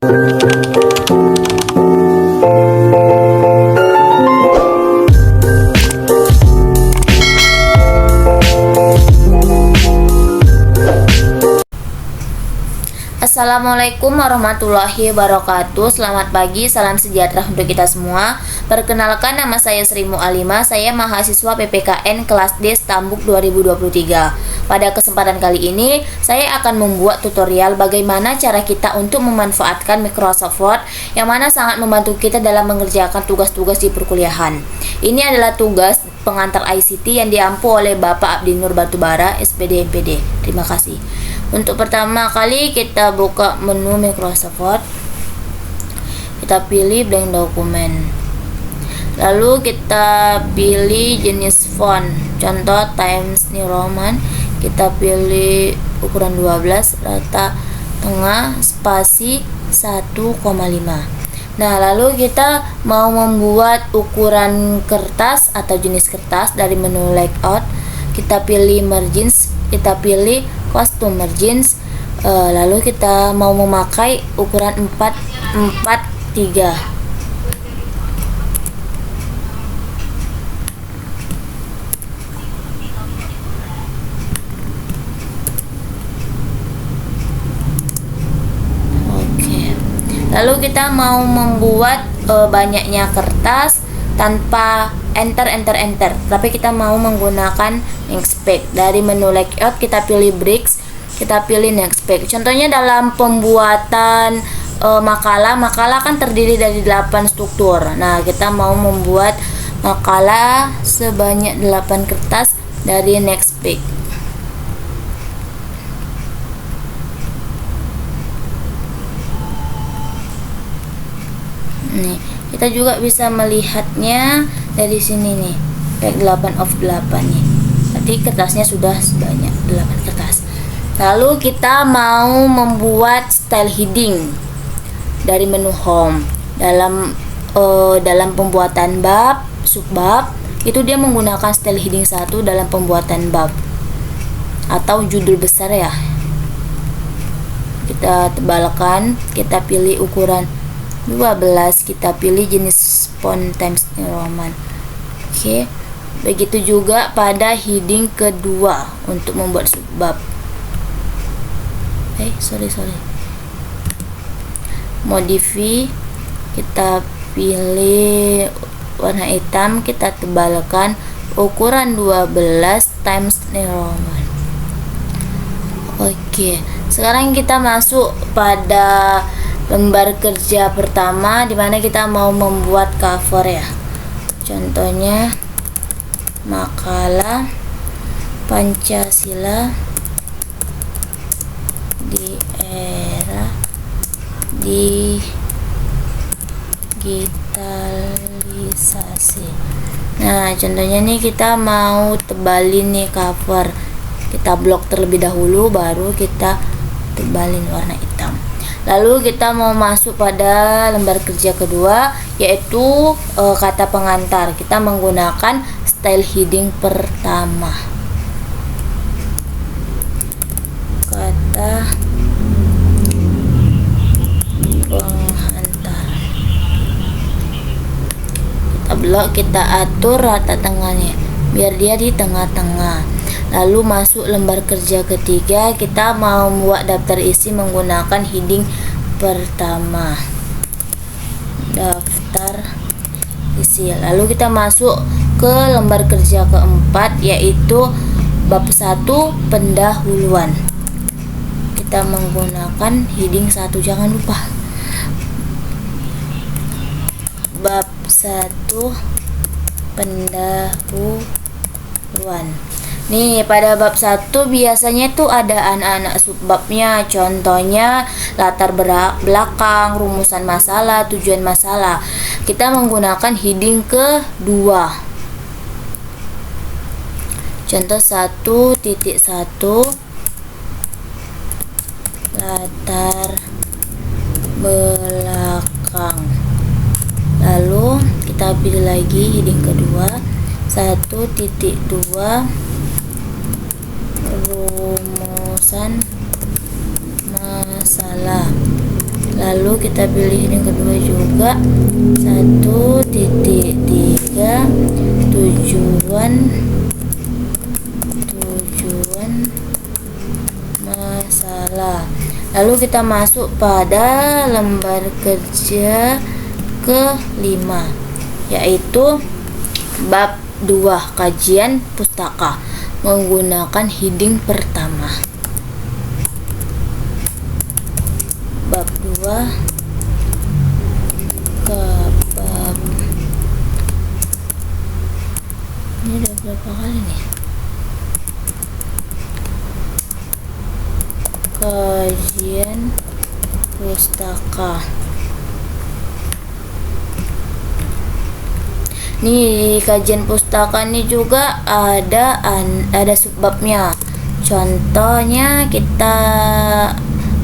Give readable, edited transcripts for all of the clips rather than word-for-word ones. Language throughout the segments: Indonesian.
Assalamualaikum warahmatullahi wabarakatuh. Selamat pagi, salam sejahtera untuk kita semua. Perkenalkan, nama saya Sri Mu'alimah. Saya mahasiswa PPKN kelas D Stambuk 2023. Pada kesempatan kali ini, saya akan membuat tutorial bagaimana cara kita untuk memanfaatkan Microsoft Word, yang mana sangat membantu kita dalam mengerjakan tugas-tugas di perkuliahan. Ini adalah tugas pengantar ICT yang diampu oleh Bapak Abdi Nur Batubara, SPD MPD. Terima kasih. Untuk pertama kali kita buka menu Microsoft Word, kita pilih blank dokumen, lalu kita pilih jenis font, contoh Times New Roman, kita pilih ukuran 12, rata tengah, spasi 1,5. Nah, lalu kita mau membuat ukuran kertas atau jenis kertas. Dari menu layout, kita pilih margins, kita pilih custom margins, lalu kita mau memakai ukuran 443. Oke. Lalu kita mau membuat banyaknya kertas tanpa enter, tapi kita mau menggunakan Inkscape. Dari menu layout kita pilih bricks, kita pilih Inkscape. Contohnya dalam pembuatan makalah kan terdiri dari 8 struktur. Nah, kita mau membuat makalah sebanyak 8 kertas dari Inkscape. Nih, kita juga bisa melihatnya dari sini nih, kayak 8 of 8 nih. Berarti kertasnya sudah sebanyak 8 kertas. Lalu kita mau membuat style heading. Dari menu home, dalam pembuatan bab, subbab, itu dia menggunakan style heading 1 dalam pembuatan bab atau judul besar ya. Kita tebalkan, kita pilih ukuran 12, kita pilih jenis font Times New Roman. Oke, begitu juga pada heading kedua untuk membuat subbab. Modify, kita pilih warna hitam, kita tebalkan ukuran 12 Times New Roman. Oke, sekarang kita masuk pada lembar kerja pertama, dimana kita mau membuat cover ya. Contohnya makalah Pancasila di era digitalisasi. Nah, contohnya nih kita mau tebalin nih cover, kita blok terlebih dahulu, baru kita tebalin warna hitam. Lalu kita mau masuk pada lembar kerja kedua, yaitu kata pengantar. Kita menggunakan style heading pertama, kata pengantar. Kita blok, kita atur rata tengahnya biar dia di tengah-tengah. Lalu masuk lembar kerja ketiga, kita mau membuat daftar isi menggunakan heading pertama, daftar isi. Lalu kita masuk ke lembar kerja keempat, yaitu bab 1 pendahuluan. Kita menggunakan heading 1, jangan lupa. Bab 1 pendahuluan. Nih, pada bab 1 biasanya tuh ada anak-anak subbabnya. Contohnya latar belakang, rumusan masalah, tujuan masalah. Kita menggunakan heading kedua. Contoh 1.1 latar belakang. Lalu kita pilih lagi heading kedua, 1.2 rumusan masalah. Lalu kita pilih yang kedua juga, 1.3 tujuan masalah. Lalu kita masuk pada lembar kerja ke-5, yaitu bab 2 kajian pustaka menggunakan heading pertama. Bab 2 ke bab, ini udah berapa kali nih? Kajian pustaka. Nih, kajian pustaka ini juga ada subbabnya. Contohnya kita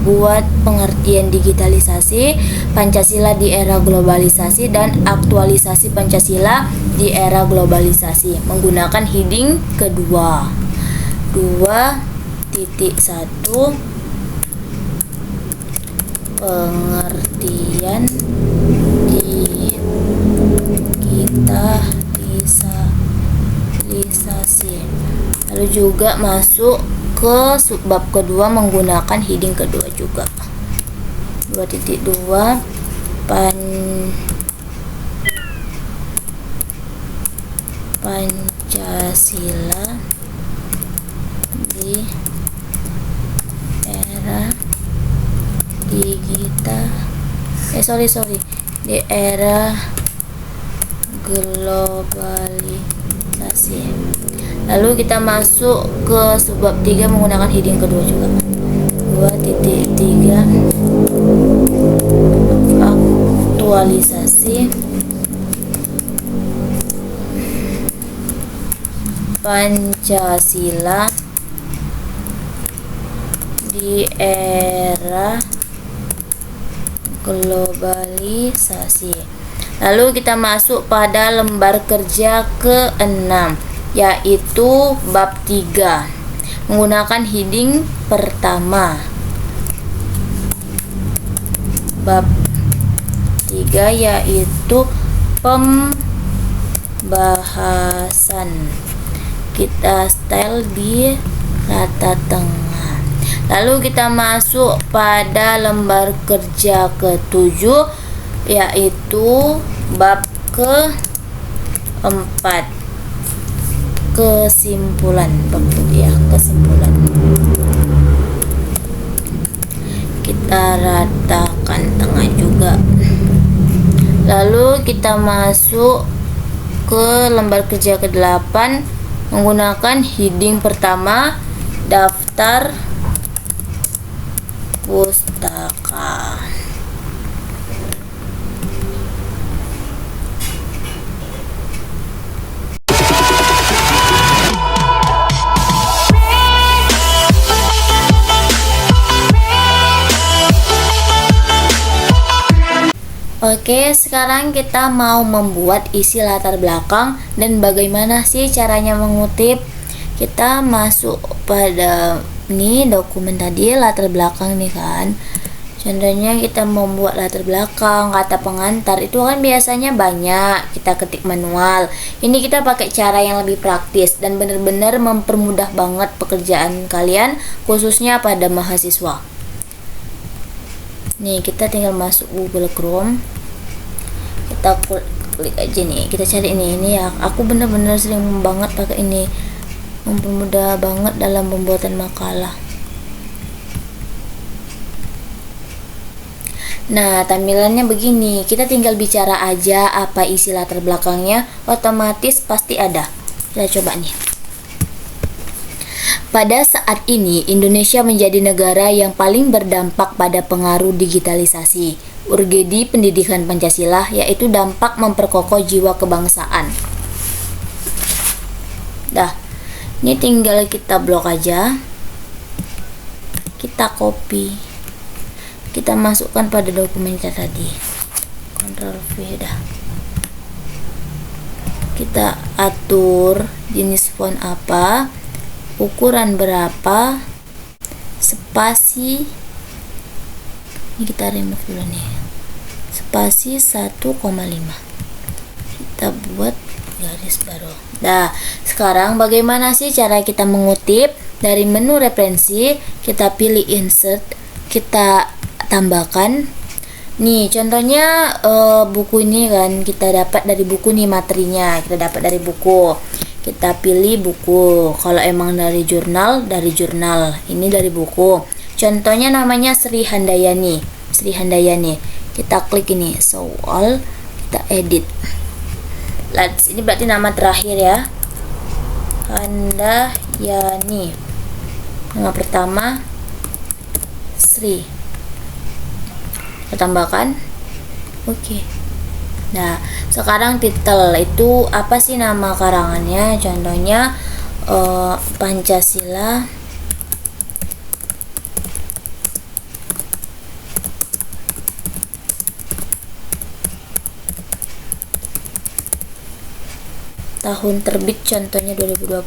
buat pengertian digitalisasi, Pancasila di era globalisasi, dan aktualisasi Pancasila di era globalisasi menggunakan heading kedua, 2.1 pengertian digitalisasi. Lalu juga masuk ke subbab kedua menggunakan heading kedua juga, 2.2 Pancasila di era di era globalisasi. Lalu kita masuk ke subbab 3 menggunakan heading kedua juga, 2.3 aktualisasi Pancasila di era globalisasi. Lalu kita masuk pada lembar kerja ke-6, yaitu bab 3 menggunakan heading pertama. Bab 3 yaitu pembahasan. Kita style di rata tengah. Lalu kita masuk pada lembar kerja ke-7, yaitu bab ke-4, kesimpulan. Kesimpulan. Kita ratakan tengah juga. Lalu kita masuk ke lembar kerja ke-8 menggunakan heading pertama, daftar pustaka. Oke, sekarang kita mau membuat isi latar belakang dan bagaimana sih caranya mengutip. Kita masuk pada nih dokumen tadi, latar belakang nih kan. Contohnya kita membuat latar belakang, kata pengantar itu kan biasanya banyak, kita ketik manual. Ini kita pakai cara yang lebih praktis dan benar-benar mempermudah banget pekerjaan kalian, khususnya pada mahasiswa. Nih, kita tinggal masuk Google Chrome, kita klik aja nih, kita cari ini ya. Aku bener-bener sering banget pakai ini, mempermudah banget dalam pembuatan makalah. Nah, tampilannya begini, kita tinggal bicara aja apa isi latar belakangnya, otomatis pasti ada. Kita coba nih. Pada saat ini, Indonesia menjadi negara yang paling berdampak pada pengaruh digitalisasi. Urgedi pendidikan Pancasila, yaitu dampak memperkokoh jiwa kebangsaan. Dah, ini tinggal kita blok aja. Kita copy. Kita masukkan pada dokumen kita tadi. Ctrl V dah. Kita atur jenis font apa, ukuran berapa, spasi Ini kita remove dulu nih, spasi 1,5, kita buat garis baru. Nah, sekarang bagaimana sih cara kita mengutip? Dari menu referensi, kita pilih insert, kita tambahkan. Nih, contohnya buku ini kan kita dapat dari buku nih, materinya kita dapat dari buku. Kita pilih buku. Kalau emang dari jurnal, dari jurnal. Ini dari buku. Contohnya namanya Sri Handayani. Sri Handayani. Kita klik ini, show all, kita edit. Ini berarti nama terakhir ya. Handayani. Nama pertama Sri. Kita tambahkan. Oke. Nah, sekarang titel itu apa sih nama karangannya? Contohnya Pancasila tahun terbit, contohnya 2020.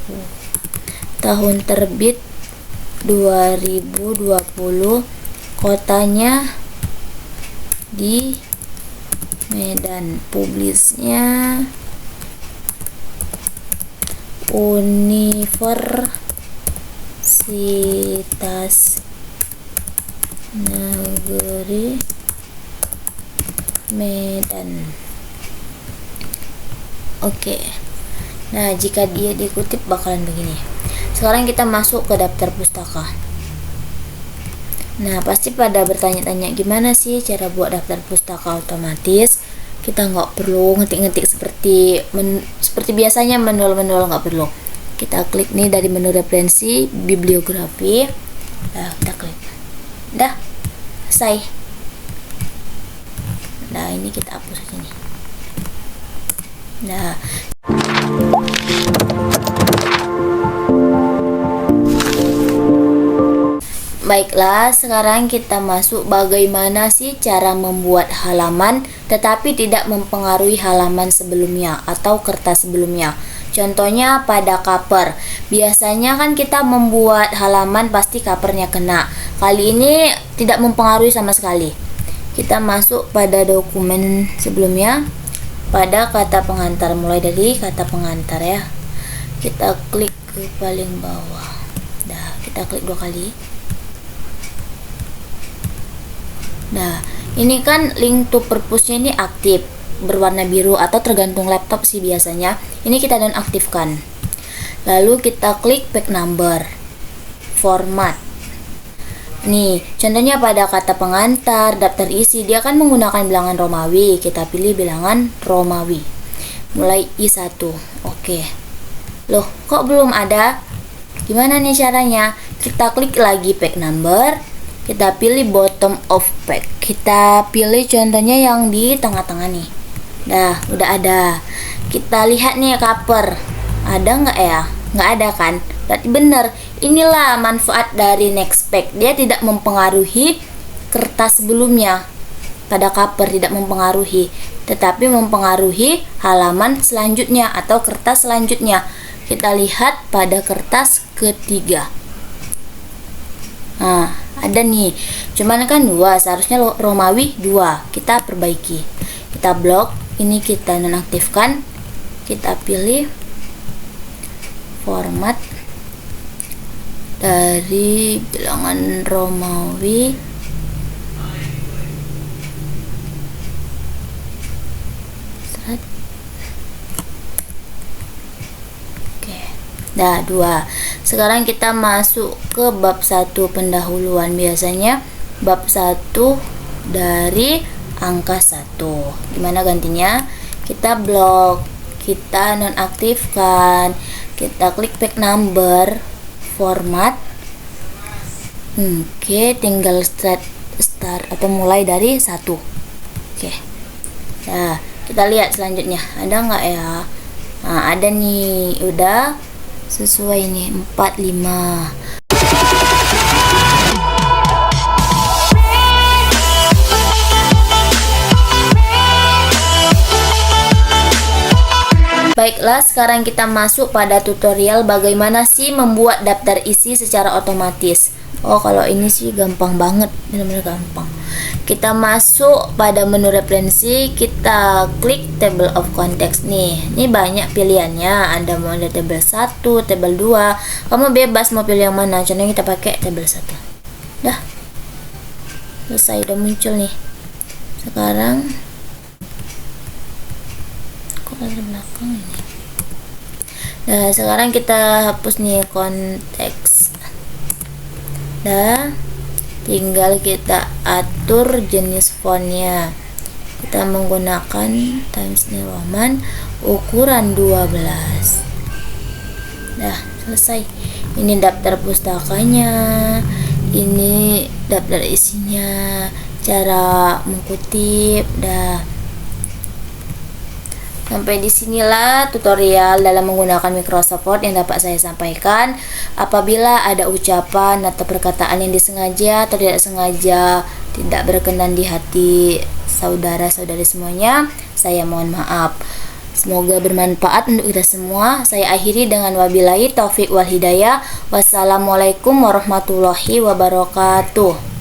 Tahun terbit 2020, kotanya di Medan, publisnya Universitas Negeri Medan. Oke. Nah, jika dia dikutip bakalan begini. Sekarang kita masuk ke daftar pustaka. Nah, pasti pada bertanya-tanya gimana sih cara buat daftar pustaka otomatis. Kita nggak perlu ngetik-ngetik seperti biasanya, manual nggak perlu. Kita klik nih dari menu referensi, bibliografi. Nah, kita klik. Dah, selesai. Nah, ini kita hapus aja nih. Nah, baiklah, sekarang kita masuk bagaimana sih cara membuat halaman tetapi tidak mempengaruhi halaman sebelumnya atau kertas sebelumnya. Contohnya pada cover. Biasanya kan kita membuat halaman pasti covernya kena. Kali ini tidak mempengaruhi sama sekali. Kita masuk pada dokumen sebelumnya, pada kata pengantar, mulai dari kata pengantar ya. Kita klik ke paling bawah. Nah, kita klik 2 kali. Nah, ini kan link to purpose-nya ini aktif, berwarna biru atau tergantung laptop sih biasanya. Ini kita nonaktifkan. Lalu kita klik back number, format. Nih, contohnya pada kata pengantar, daftar isi, dia kan menggunakan bilangan Romawi. Kita pilih bilangan Romawi. Mulai I1. Oke. Loh, kok belum ada? Gimana nih caranya? Kita klik lagi back number. Kita pilih bottom of page. Kita pilih contohnya yang di tengah-tengah nih. Nah, udah ada. Kita lihat nih cover. Ada nggak ya? Nggak ada kan? Berarti bener. Inilah manfaat dari Nextpad. Dia tidak mempengaruhi kertas sebelumnya. Pada cover tidak mempengaruhi, tetapi mempengaruhi halaman selanjutnya atau kertas selanjutnya. Kita lihat pada kertas ketiga. Nah, ada nih, cuman kan 2, seharusnya Romawi 2. Kita perbaiki, kita blok, ini kita nonaktifkan. Kita pilih format dari bilangan Romawi. Oke, nah 2. Sekarang kita masuk ke bab 1 pendahuluan. Biasanya bab 1 dari angka 1. Gimana gantinya? Kita blok, kita nonaktifkan, kita klik back number, format. Oke, tinggal start atau mulai dari 1. Oke. Nah, kita lihat selanjutnya. Ada nggak ya? Nah, ada nih. Udah sesuai nih, 45. Baiklah, sekarang kita masuk pada tutorial bagaimana sih membuat daftar isi secara otomatis. Oh, kalau ini sih gampang banget, benar-benar gampang. Kita masuk pada menu referensi, kita klik table of contents nih. Ini banyak pilihannya, Anda mau ada tabel 1, tabel 2, kamu bebas mau pilih yang mana. Contohnya kita pakai tabel 1. Dah. Selesai, udah muncul nih. Sekarang di belakang ini. Nah, sekarang kita hapus nih konteks. Nah, tinggal kita atur jenis fontnya. Kita menggunakan Times New Roman ukuran 12. Nah, selesai. Ini daftar pustakanya, ini daftar isinya, cara mengutip. Dah. Sampai disinilah tutorial dalam menggunakan Microsoft Word yang dapat saya sampaikan. Apabila ada ucapan atau perkataan yang disengaja atau tidak sengaja tidak berkenan di hati saudara-saudari semuanya, saya mohon maaf. Semoga bermanfaat untuk kita semua. Saya akhiri dengan wabillahi taufik wal hidayah. Wassalamualaikum warahmatullahi wabarakatuh.